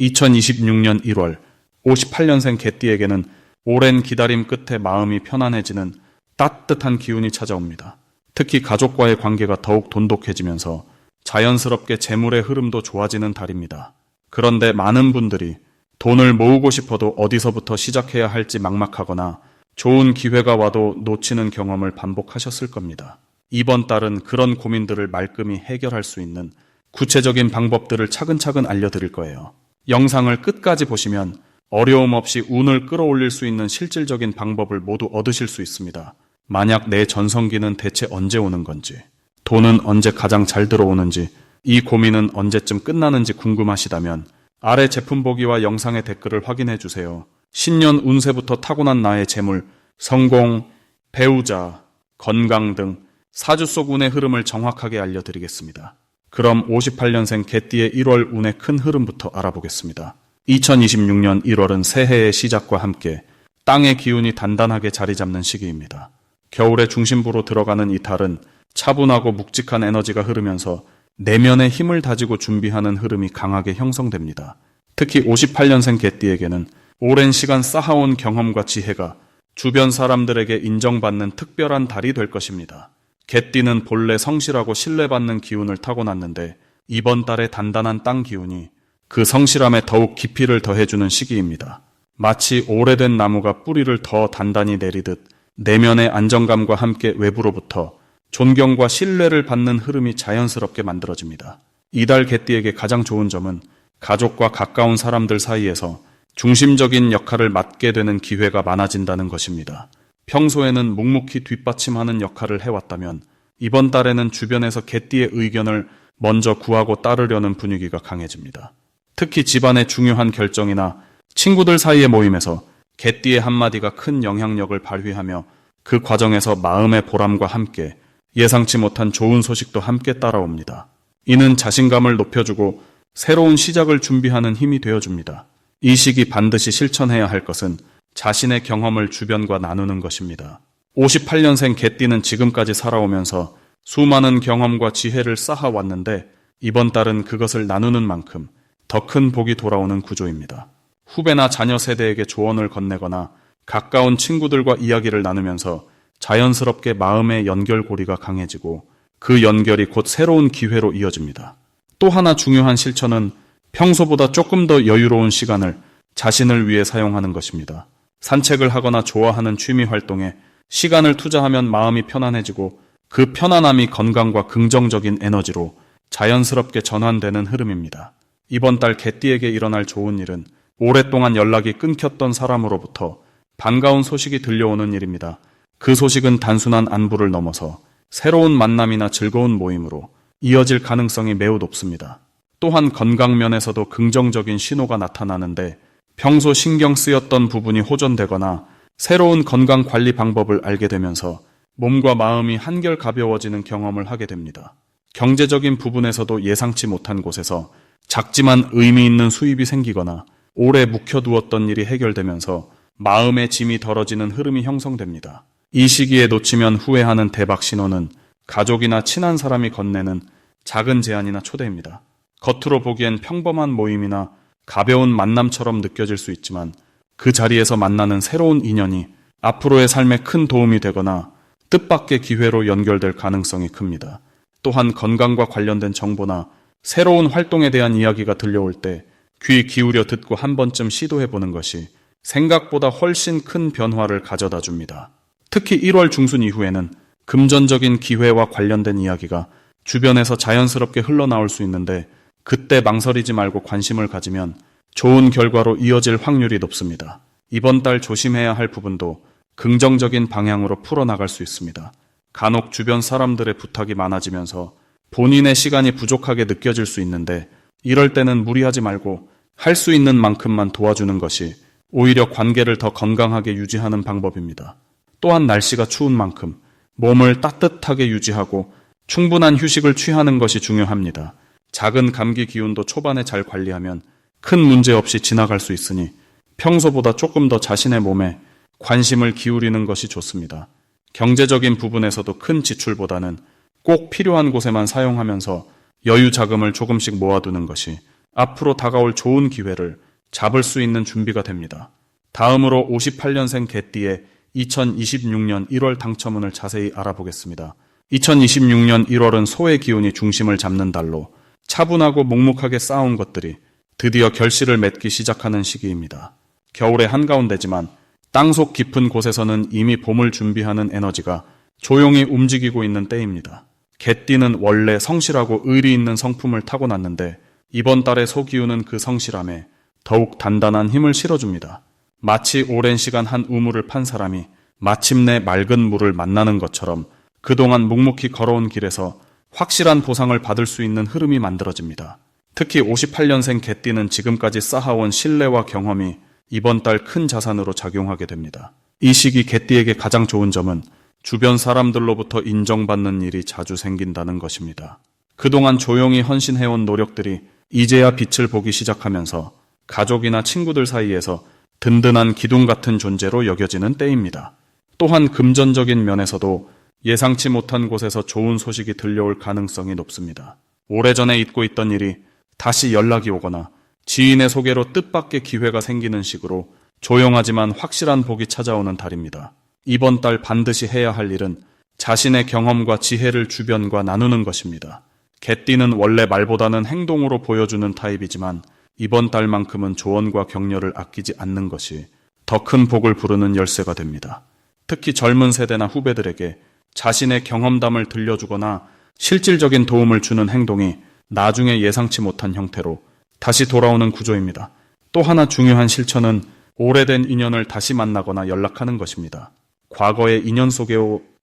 2026년 1월 58년생 개띠에게는 오랜 기다림 끝에 마음이 편안해지는 따뜻한 기운이 찾아옵니다. 특히 가족과의 관계가 더욱 돈독해지면서 자연스럽게 재물의 흐름도 좋아지는 달입니다. 그런데 많은 분들이 돈을 모으고 싶어도 어디서부터 시작해야 할지 막막하거나 좋은 기회가 와도 놓치는 경험을 반복하셨을 겁니다. 이번 달은 그런 고민들을 말끔히 해결할 수 있는 구체적인 방법들을 차근차근 알려드릴 거예요. 영상을 끝까지 보시면 어려움 없이 운을 끌어올릴 수 있는 실질적인 방법을 모두 얻으실 수 있습니다. 만약 내 전성기는 대체 언제 오는 건지, 돈은 언제 가장 잘 들어오는지, 이 고민은 언제쯤 끝나는지 궁금하시다면 아래 제품 보기와 영상의 댓글을 확인해 주세요. 신년 운세부터 타고난 나의 재물, 성공, 배우자, 건강 등 사주 속 운의 흐름을 정확하게 알려드리겠습니다. 그럼 58년생 개띠의 1월 운의 큰 흐름부터 알아보겠습니다. 2026년 1월은 새해의 시작과 함께 땅의 기운이 단단하게 자리 잡는 시기입니다. 겨울의 중심부로 들어가는 이 달은 차분하고 묵직한 에너지가 흐르면서 내면의 힘을 다지고 준비하는 흐름이 강하게 형성됩니다. 특히 58년생 개띠에게는 오랜 시간 쌓아온 경험과 지혜가 주변 사람들에게 인정받는 특별한 달이 될 것입니다. 개띠는 본래 성실하고 신뢰받는 기운을 타고났는데 이번 달의 단단한 땅 기운이 그 성실함에 더욱 깊이를 더해주는 시기입니다. 마치 오래된 나무가 뿌리를 더 단단히 내리듯 내면의 안정감과 함께 외부로부터 존경과 신뢰를 받는 흐름이 자연스럽게 만들어집니다. 이달 개띠에게 가장 좋은 점은 가족과 가까운 사람들 사이에서 중심적인 역할을 맡게 되는 기회가 많아진다는 것입니다. 평소에는 묵묵히 뒷받침하는 역할을 해왔다면 이번 달에는 주변에서 개띠의 의견을 먼저 구하고 따르려는 분위기가 강해집니다. 특히 집안의 중요한 결정이나 친구들 사이의 모임에서 개띠의 한마디가 큰 영향력을 발휘하며 그 과정에서 마음의 보람과 함께 예상치 못한 좋은 소식도 함께 따라옵니다. 이는 자신감을 높여주고 새로운 시작을 준비하는 힘이 되어줍니다. 이 시기 반드시 실천해야 할 것은 자신의 경험을 주변과 나누는 것입니다. 58년생 개띠는 지금까지 살아오면서 수많은 경험과 지혜를 쌓아왔는데 이번 달은 그것을 나누는 만큼 더 큰 복이 돌아오는 구조입니다. 후배나 자녀 세대에게 조언을 건네거나 가까운 친구들과 이야기를 나누면서 자연스럽게 마음의 연결고리가 강해지고 그 연결이 곧 새로운 기회로 이어집니다. 또 하나 중요한 실천은 평소보다 조금 더 여유로운 시간을 자신을 위해 사용하는 것입니다. 산책을 하거나 좋아하는 취미 활동에 시간을 투자하면 마음이 편안해지고 그 편안함이 건강과 긍정적인 에너지로 자연스럽게 전환되는 흐름입니다. 이번 달 개띠에게 일어날 좋은 일은 오랫동안 연락이 끊겼던 사람으로부터 반가운 소식이 들려오는 일입니다. 그 소식은 단순한 안부를 넘어서 새로운 만남이나 즐거운 모임으로 이어질 가능성이 매우 높습니다. 또한 건강 면에서도 긍정적인 신호가 나타나는데 평소 신경 쓰였던 부분이 호전되거나 새로운 건강 관리 방법을 알게 되면서 몸과 마음이 한결 가벼워지는 경험을 하게 됩니다. 경제적인 부분에서도 예상치 못한 곳에서 작지만 의미 있는 수입이 생기거나 오래 묵혀두었던 일이 해결되면서 마음의 짐이 덜어지는 흐름이 형성됩니다. 이 시기에 놓치면 후회하는 대박 신호는 가족이나 친한 사람이 건네는 작은 제안이나 초대입니다. 겉으로 보기엔 평범한 모임이나 가벼운 만남처럼 느껴질 수 있지만 그 자리에서 만나는 새로운 인연이 앞으로의 삶에 큰 도움이 되거나 뜻밖의 기회로 연결될 가능성이 큽니다. 또한 건강과 관련된 정보나 새로운 활동에 대한 이야기가 들려올 때 귀 기울여 듣고 한 번쯤 시도해보는 것이 생각보다 훨씬 큰 변화를 가져다 줍니다. 특히 1월 중순 이후에는 금전적인 기회와 관련된 이야기가 주변에서 자연스럽게 흘러나올 수 있는데 그때 망설이지 말고 관심을 가지면 좋은 결과로 이어질 확률이 높습니다. 이번 달 조심해야 할 부분도 긍정적인 방향으로 풀어나갈 수 있습니다. 간혹 주변 사람들의 부탁이 많아지면서 본인의 시간이 부족하게 느껴질 수 있는데 이럴 때는 무리하지 말고 할 수 있는 만큼만 도와주는 것이 오히려 관계를 더 건강하게 유지하는 방법입니다. 또한 날씨가 추운 만큼 몸을 따뜻하게 유지하고 충분한 휴식을 취하는 것이 중요합니다. 작은 감기 기운도 초반에 잘 관리하면 큰 문제 없이 지나갈 수 있으니 평소보다 조금 더 자신의 몸에 관심을 기울이는 것이 좋습니다. 경제적인 부분에서도 큰 지출보다는 꼭 필요한 곳에만 사용하면서 여유 자금을 조금씩 모아두는 것이 앞으로 다가올 좋은 기회를 잡을 수 있는 준비가 됩니다. 다음으로 58년생 개띠의 2026년 1월 당첨운을 자세히 알아보겠습니다. 2026년 1월은 소의 기운이 중심을 잡는 달로 차분하고 묵묵하게 쌓아온 것들이 드디어 결실을 맺기 시작하는 시기입니다. 겨울의 한가운데지만 땅속 깊은 곳에서는 이미 봄을 준비하는 에너지가 조용히 움직이고 있는 때입니다. 개띠는 원래 성실하고 의리 있는 성품을 타고났는데 이번 달의 소기운은 그 성실함에 더욱 단단한 힘을 실어줍니다. 마치 오랜 시간 한 우물을 판 사람이 마침내 맑은 물을 만나는 것처럼 그동안 묵묵히 걸어온 길에서 확실한 보상을 받을 수 있는 흐름이 만들어집니다. 특히 58년생 개띠는 지금까지 쌓아온 신뢰와 경험이 이번 달 큰 자산으로 작용하게 됩니다. 이 시기 개띠에게 가장 좋은 점은 주변 사람들로부터 인정받는 일이 자주 생긴다는 것입니다. 그동안 조용히 헌신해온 노력들이 이제야 빛을 보기 시작하면서 가족이나 친구들 사이에서 든든한 기둥 같은 존재로 여겨지는 때입니다. 또한 금전적인 면에서도 예상치 못한 곳에서 좋은 소식이 들려올 가능성이 높습니다. 오래전에 잊고 있던 일이 다시 연락이 오거나 지인의 소개로 뜻밖의 기회가 생기는 식으로 조용하지만 확실한 복이 찾아오는 달입니다. 이번 달 반드시 해야 할 일은 자신의 경험과 지혜를 주변과 나누는 것입니다. 개띠는 원래 말보다는 행동으로 보여주는 타입이지만 이번 달만큼은 조언과 격려를 아끼지 않는 것이 더 큰 복을 부르는 열쇠가 됩니다. 특히 젊은 세대나 후배들에게 자신의 경험담을 들려주거나 실질적인 도움을 주는 행동이 나중에 예상치 못한 형태로 다시 돌아오는 구조입니다. 또 하나 중요한 실천은 오래된 인연을 다시 만나거나 연락하는 것입니다. 과거의 인연 속에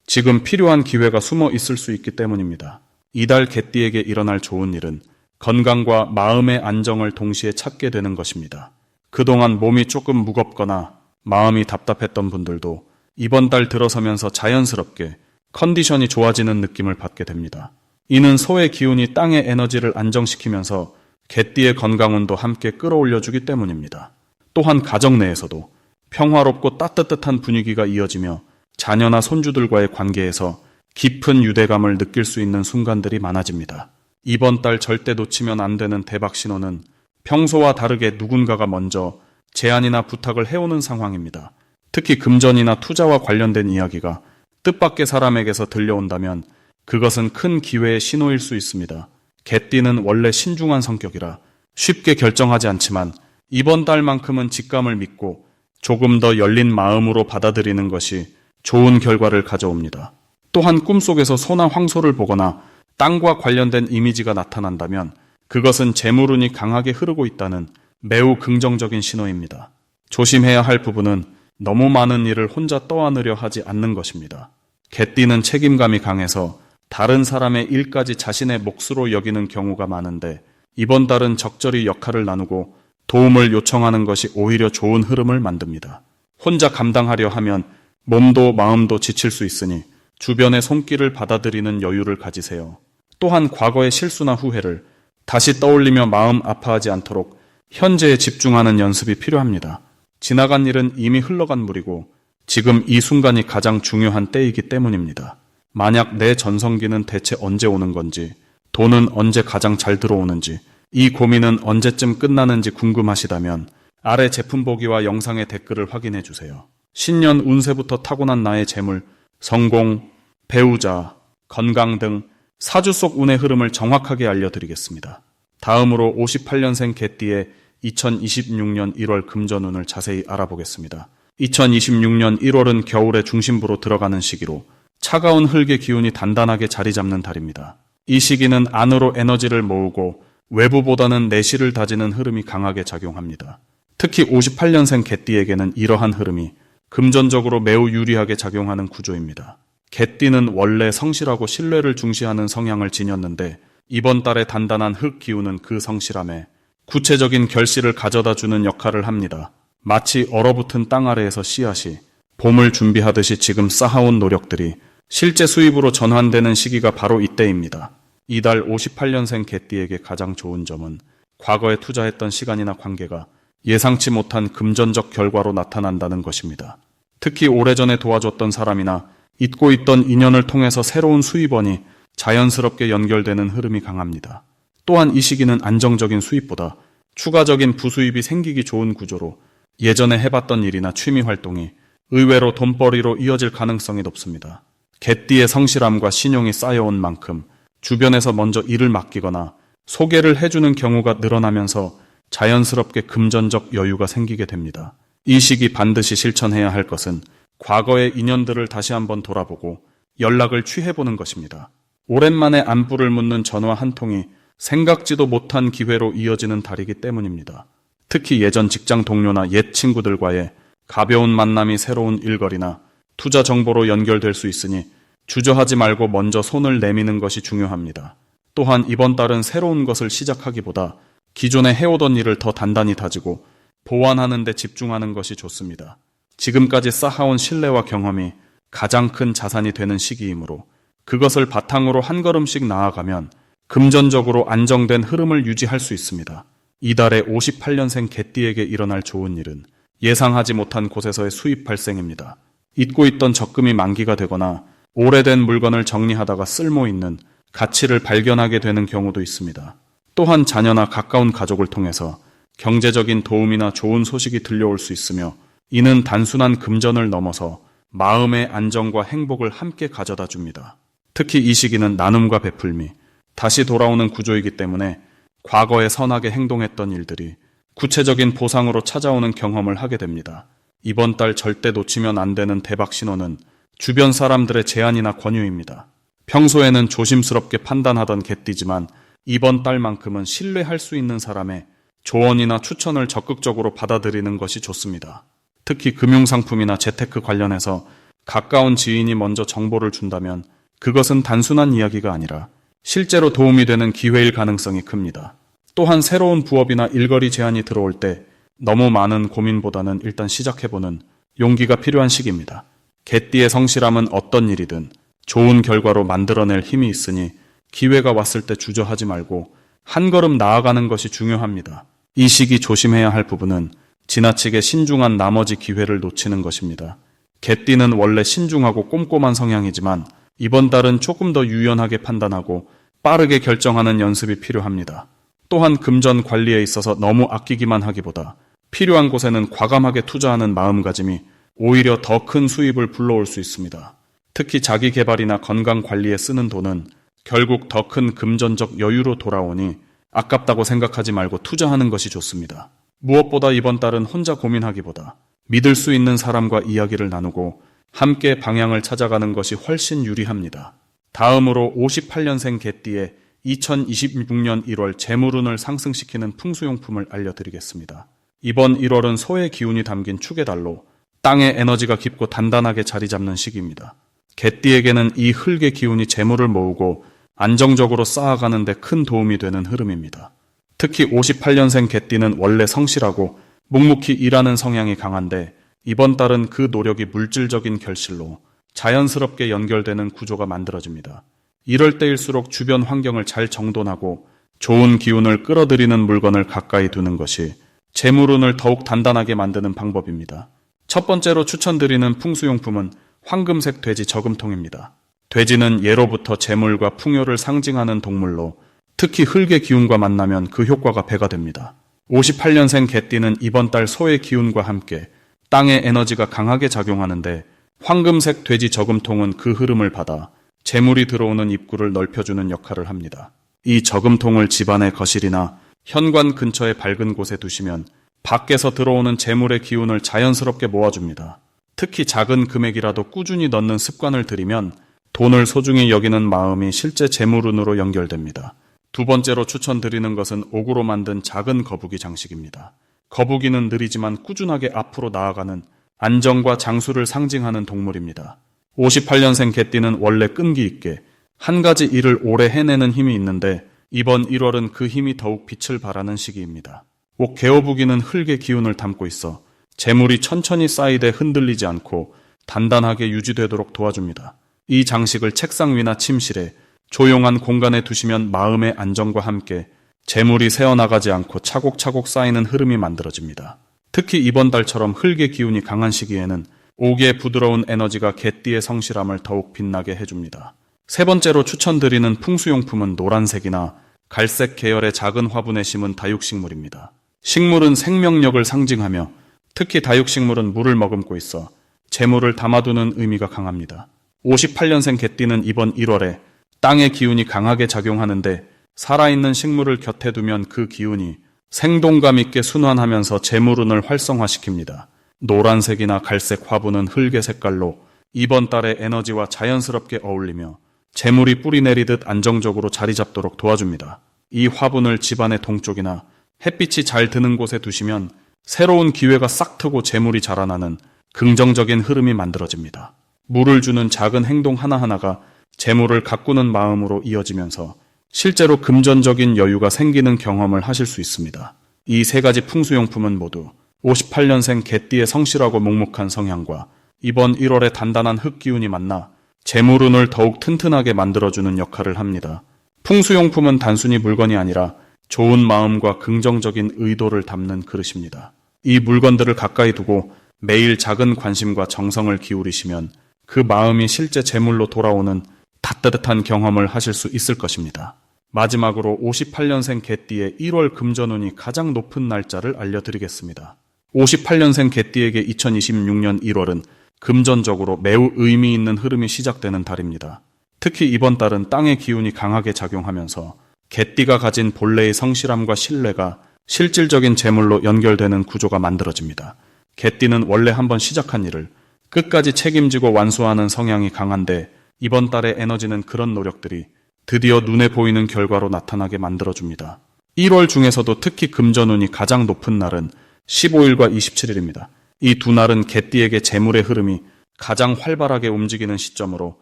지금 필요한 기회가 숨어 있을 수 있기 때문입니다. 이달 개띠에게 일어날 좋은 일은 건강과 마음의 안정을 동시에 찾게 되는 것입니다. 그동안 몸이 조금 무겁거나 마음이 답답했던 분들도 이번 달 들어서면서 자연스럽게 컨디션이 좋아지는 느낌을 받게 됩니다. 이는 소의 기운이 땅의 에너지를 안정시키면서 개띠의 건강운도 함께 끌어올려주기 때문입니다. 또한 가정 내에서도 평화롭고 따뜻한 분위기가 이어지며 자녀나 손주들과의 관계에서 깊은 유대감을 느낄 수 있는 순간들이 많아집니다. 이번 달 절대 놓치면 안 되는 대박 신호는 평소와 다르게 누군가가 먼저 제안이나 부탁을 해오는 상황입니다. 특히 금전이나 투자와 관련된 이야기가 뜻밖의 사람에게서 들려온다면 그것은 큰 기회의 신호일 수 있습니다. 개띠는 원래 신중한 성격이라 쉽게 결정하지 않지만 이번 달만큼은 직감을 믿고 조금 더 열린 마음으로 받아들이는 것이 좋은 결과를 가져옵니다. 또한 꿈속에서 소나 황소를 보거나 땅과 관련된 이미지가 나타난다면 그것은 재물운이 강하게 흐르고 있다는 매우 긍정적인 신호입니다. 조심해야 할 부분은 너무 많은 일을 혼자 떠안으려 하지 않는 것입니다. 개띠는 책임감이 강해서 다른 사람의 일까지 자신의 몫으로 여기는 경우가 많은데 이번 달은 적절히 역할을 나누고 도움을 요청하는 것이 오히려 좋은 흐름을 만듭니다. 혼자 감당하려 하면 몸도 마음도 지칠 수 있으니 주변의 손길을 받아들이는 여유를 가지세요. 또한 과거의 실수나 후회를 다시 떠올리며 마음 아파하지 않도록 현재에 집중하는 연습이 필요합니다. 지나간 일은 이미 흘러간 물이고 지금 이 순간이 가장 중요한 때이기 때문입니다. 만약 내 전성기는 대체 언제 오는 건지, 돈은 언제 가장 잘 들어오는지, 이 고민은 언제쯤 끝나는지 궁금하시다면 아래 제품 보기와 영상의 댓글을 확인해 주세요. 신년 운세부터 타고난 나의 재물, 성공, 배우자, 건강 등 사주 속 운의 흐름을 정확하게 알려드리겠습니다. 다음으로 58년생 개띠의 2026년 1월 금전운을 자세히 알아보겠습니다. 2026년 1월은 겨울의 중심부로 들어가는 시기로 차가운 흙의 기운이 단단하게 자리 잡는 달입니다. 이 시기는 안으로 에너지를 모으고 외부보다는 내실을 다지는 흐름이 강하게 작용합니다. 특히 58년생 개띠에게는 이러한 흐름이 금전적으로 매우 유리하게 작용하는 구조입니다. 개띠는 원래 성실하고 신뢰를 중시하는 성향을 지녔는데 이번 달의 단단한 흙 기운은 그 성실함에 구체적인 결실을 가져다 주는 역할을 합니다. 마치 얼어붙은 땅 아래에서 씨앗이 봄을 준비하듯이 지금 쌓아온 노력들이 실제 수입으로 전환되는 시기가 바로 이때입니다. 이달 58년생 개띠에게 가장 좋은 점은 과거에 투자했던 시간이나 관계가 예상치 못한 금전적 결과로 나타난다는 것입니다. 특히 오래전에 도와줬던 사람이나 잊고 있던 인연을 통해서 새로운 수입원이 자연스럽게 연결되는 흐름이 강합니다. 또한 이 시기는 안정적인 수입보다 추가적인 부수입이 생기기 좋은 구조로 예전에 해봤던 일이나 취미 활동이 의외로 돈벌이로 이어질 가능성이 높습니다. 개띠의 성실함과 신용이 쌓여온 만큼 주변에서 먼저 일을 맡기거나 소개를 해주는 경우가 늘어나면서 자연스럽게 금전적 여유가 생기게 됩니다. 이 시기 반드시 실천해야 할 것은 과거의 인연들을 다시 한번 돌아보고 연락을 취해보는 것입니다. 오랜만에 안부를 묻는 전화 한 통이 생각지도 못한 기회로 이어지는 달이기 때문입니다. 특히 예전 직장 동료나 옛 친구들과의 가벼운 만남이 새로운 일거리나 투자 정보로 연결될 수 있으니 주저하지 말고 먼저 손을 내미는 것이 중요합니다. 또한 이번 달은 새로운 것을 시작하기보다 기존에 해오던 일을 더 단단히 다지고 보완하는 데 집중하는 것이 좋습니다. 지금까지 쌓아온 신뢰와 경험이 가장 큰 자산이 되는 시기이므로 그것을 바탕으로 한 걸음씩 나아가면 금전적으로 안정된 흐름을 유지할 수 있습니다. 이달의 58년생 개띠에게 일어날 좋은 일은 예상하지 못한 곳에서의 수입 발생입니다. 잊고 있던 적금이 만기가 되거나 오래된 물건을 정리하다가 쓸모있는 가치를 발견하게 되는 경우도 있습니다. 또한 자녀나 가까운 가족을 통해서 경제적인 도움이나 좋은 소식이 들려올 수 있으며 이는 단순한 금전을 넘어서 마음의 안정과 행복을 함께 가져다 줍니다. 특히 이 시기는 나눔과 베풀미, 다시 돌아오는 구조이기 때문에 과거에 선하게 행동했던 일들이 구체적인 보상으로 찾아오는 경험을 하게 됩니다. 이번 달 절대 놓치면 안 되는 대박 신호는 주변 사람들의 제안이나 권유입니다. 평소에는 조심스럽게 판단하던 개띠지만 이번 달만큼은 신뢰할 수 있는 사람의 조언이나 추천을 적극적으로 받아들이는 것이 좋습니다. 특히 금융상품이나 재테크 관련해서 가까운 지인이 먼저 정보를 준다면 그것은 단순한 이야기가 아니라 실제로 도움이 되는 기회일 가능성이 큽니다. 또한 새로운 부업이나 일거리 제안이 들어올 때 너무 많은 고민보다는 일단 시작해보는 용기가 필요한 시기입니다. 개띠의 성실함은 어떤 일이든 좋은 결과로 만들어낼 힘이 있으니 기회가 왔을 때 주저하지 말고 한 걸음 나아가는 것이 중요합니다. 이 시기 조심해야 할 부분은 지나치게 신중한 나머지 기회를 놓치는 것입니다. 개띠는 원래 신중하고 꼼꼼한 성향이지만 이번 달은 조금 더 유연하게 판단하고 빠르게 결정하는 연습이 필요합니다. 또한 금전 관리에 있어서 너무 아끼기만 하기보다 필요한 곳에는 과감하게 투자하는 마음가짐이 오히려 더 큰 수입을 불러올 수 있습니다. 특히 자기 개발이나 건강 관리에 쓰는 돈은 결국 더 큰 금전적 여유로 돌아오니 아깝다고 생각하지 말고 투자하는 것이 좋습니다. 무엇보다 이번 달은 혼자 고민하기보다 믿을 수 있는 사람과 이야기를 나누고 함께 방향을 찾아가는 것이 훨씬 유리합니다. 다음으로 58년생 개띠의 2026년 1월 재물운을 상승시키는 풍수용품을 알려드리겠습니다. 이번 1월은 소의 기운이 담긴 축의 달로 땅의 에너지가 깊고 단단하게 자리 잡는 시기입니다. 개띠에게는 이 흙의 기운이 재물을 모으고 안정적으로 쌓아가는 데 큰 도움이 되는 흐름입니다. 특히 58년생 개띠는 원래 성실하고 묵묵히 일하는 성향이 강한데 이번 달은 그 노력이 물질적인 결실로 자연스럽게 연결되는 구조가 만들어집니다. 이럴 때일수록 주변 환경을 잘 정돈하고 좋은 기운을 끌어들이는 물건을 가까이 두는 것이 재물운을 더욱 단단하게 만드는 방법입니다. 첫 번째로 추천드리는 풍수용품은 황금색 돼지 저금통입니다. 돼지는 예로부터 재물과 풍요를 상징하는 동물로 특히 흙의 기운과 만나면 그 효과가 배가 됩니다. 58년생 개띠는 이번 달 소의 기운과 함께 땅의 에너지가 강하게 작용하는데 황금색 돼지 저금통은 그 흐름을 받아 재물이 들어오는 입구를 넓혀주는 역할을 합니다. 이 저금통을 집안의 거실이나 현관 근처의 밝은 곳에 두시면 밖에서 들어오는 재물의 기운을 자연스럽게 모아줍니다. 특히 작은 금액이라도 꾸준히 넣는 습관을 들이면 돈을 소중히 여기는 마음이 실제 재물운으로 연결됩니다. 두 번째로 추천드리는 것은 옥으로 만든 작은 거북이 장식입니다. 거북이는 느리지만 꾸준하게 앞으로 나아가는 안정과 장수를 상징하는 동물입니다. 58년생 개띠는 원래 끈기 있게 한 가지 일을 오래 해내는 힘이 있는데 이번 1월은 그 힘이 더욱 빛을 발하는 시기입니다. 옥 개어부기는 흙의 기운을 담고 있어 재물이 천천히 쌓이되 흔들리지 않고 단단하게 유지되도록 도와줍니다. 이 장식을 책상 위나 침실에 조용한 공간에 두시면 마음의 안정과 함께 재물이 새어나가지 않고 차곡차곡 쌓이는 흐름이 만들어집니다. 특히 이번 달처럼 흙의 기운이 강한 시기에는 옥의 부드러운 에너지가 개띠의 성실함을 더욱 빛나게 해줍니다. 세 번째로 추천드리는 풍수용품은 노란색이나 갈색 계열의 작은 화분에 심은 다육식물입니다. 식물은 생명력을 상징하며 특히 다육식물은 물을 머금고 있어 재물을 담아두는 의미가 강합니다. 58년생 개띠는 이번 1월에 땅의 기운이 강하게 작용하는데 살아있는 식물을 곁에 두면 그 기운이 생동감 있게 순환하면서 재물운을 활성화시킵니다. 노란색이나 갈색 화분은 흙의 색깔로 이번 달의 에너지와 자연스럽게 어울리며 재물이 뿌리내리듯 안정적으로 자리 잡도록 도와줍니다. 이 화분을 집안의 동쪽이나 햇빛이 잘 드는 곳에 두시면 새로운 기회가 싹 트고 재물이 자라나는 긍정적인 흐름이 만들어집니다. 물을 주는 작은 행동 하나하나가 재물을 가꾸는 마음으로 이어지면서 실제로 금전적인 여유가 생기는 경험을 하실 수 있습니다. 이 세 가지 풍수용품은 모두 58년생 개띠의 성실하고 묵묵한 성향과 이번 1월의 단단한 흙기운이 만나 재물운을 더욱 튼튼하게 만들어주는 역할을 합니다. 풍수용품은 단순히 물건이 아니라 좋은 마음과 긍정적인 의도를 담는 그릇입니다. 이 물건들을 가까이 두고 매일 작은 관심과 정성을 기울이시면 그 마음이 실제 재물로 돌아오는 따뜻한 경험을 하실 수 있을 것입니다. 마지막으로 58년생 개띠의 1월 금전운이 가장 높은 날짜를 알려드리겠습니다. 58년생 개띠에게 2026년 1월은 금전적으로 매우 의미 있는 흐름이 시작되는 달입니다. 특히 이번 달은 땅의 기운이 강하게 작용하면서 개띠가 가진 본래의 성실함과 신뢰가 실질적인 재물로 연결되는 구조가 만들어집니다. 개띠는 원래 한번 시작한 일을 끝까지 책임지고 완수하는 성향이 강한데 이번 달의 에너지는 그런 노력들이 드디어 눈에 보이는 결과로 나타나게 만들어줍니다. 1월 중에서도 특히 금전운이 가장 높은 날은 15일과 27일입니다. 이 두 날은 개띠에게 재물의 흐름이 가장 활발하게 움직이는 시점으로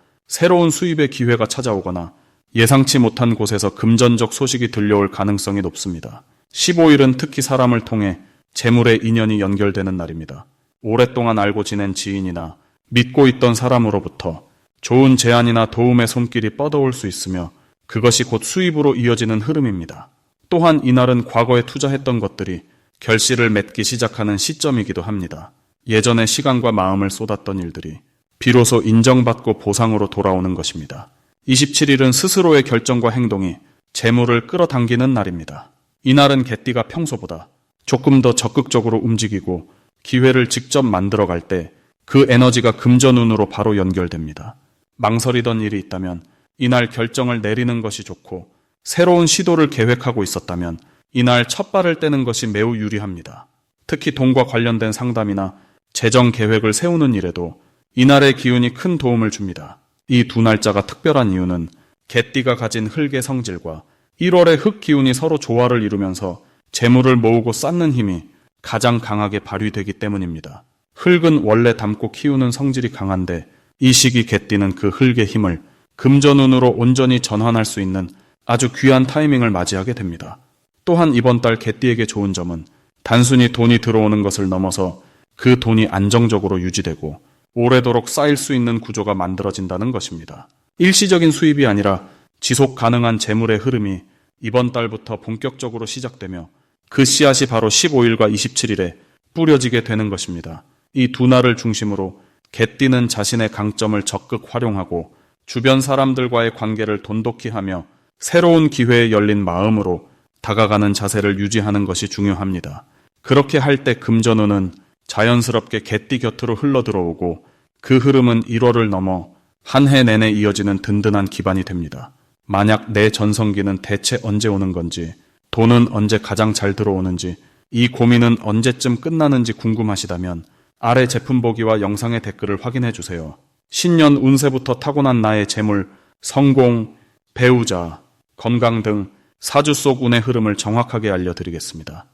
새로운 수입의 기회가 찾아오거나 예상치 못한 곳에서 금전적 소식이 들려올 가능성이 높습니다. 15일은 특히 사람을 통해 재물의 인연이 연결되는 날입니다. 오랫동안 알고 지낸 지인이나 믿고 있던 사람으로부터 좋은 제안이나 도움의 손길이 뻗어올 수 있으며 그것이 곧 수입으로 이어지는 흐름입니다. 또한 이날은 과거에 투자했던 것들이 결실을 맺기 시작하는 시점이기도 합니다. 예전에 시간과 마음을 쏟았던 일들이 비로소 인정받고 보상으로 돌아오는 것입니다. 27일은 스스로의 결정과 행동이 재물을 끌어당기는 날입니다. 이날은 개띠가 평소보다 조금 더 적극적으로 움직이고 기회를 직접 만들어갈 때 그 에너지가 금전운으로 바로 연결됩니다. 망설이던 일이 있다면 이날 결정을 내리는 것이 좋고 새로운 시도를 계획하고 있었다면 이날 첫 발을 떼는 것이 매우 유리합니다. 특히 돈과 관련된 상담이나 재정 계획을 세우는 일에도 이날의 기운이 큰 도움을 줍니다. 이 두 날짜가 특별한 이유는 개띠가 가진 흙의 성질과 1월의 흙 기운이 서로 조화를 이루면서 재물을 모으고 쌓는 힘이 가장 강하게 발휘되기 때문입니다. 흙은 원래 담고 키우는 성질이 강한데 이 시기 개띠는 그 흙의 힘을 금전운으로 온전히 전환할 수 있는 아주 귀한 타이밍을 맞이하게 됩니다. 또한 이번 달 개띠에게 좋은 점은 단순히 돈이 들어오는 것을 넘어서 그 돈이 안정적으로 유지되고 오래도록 쌓일 수 있는 구조가 만들어진다는 것입니다. 일시적인 수입이 아니라 지속 가능한 재물의 흐름이 이번 달부터 본격적으로 시작되며 그 씨앗이 바로 15일과 27일에 뿌려지게 되는 것입니다. 이 두 날을 중심으로 개띠는 자신의 강점을 적극 활용하고 주변 사람들과의 관계를 돈독히 하며 새로운 기회에 열린 마음으로 다가가는 자세를 유지하는 것이 중요합니다. 그렇게 할 때 금전운은 자연스럽게 개띠 곁으로 흘러들어오고 그 흐름은 1월을 넘어 한 해 내내 이어지는 든든한 기반이 됩니다. 만약 내 전성기는 대체 언제 오는 건지, 돈은 언제 가장 잘 들어오는지, 이 고민은 언제쯤 끝나는지 궁금하시다면 아래 제품 보기와 영상의 댓글을 확인해 주세요. 신년 운세부터 타고난 나의 재물, 성공, 배우자, 건강 등 사주 속 운의 흐름을 정확하게 알려드리겠습니다.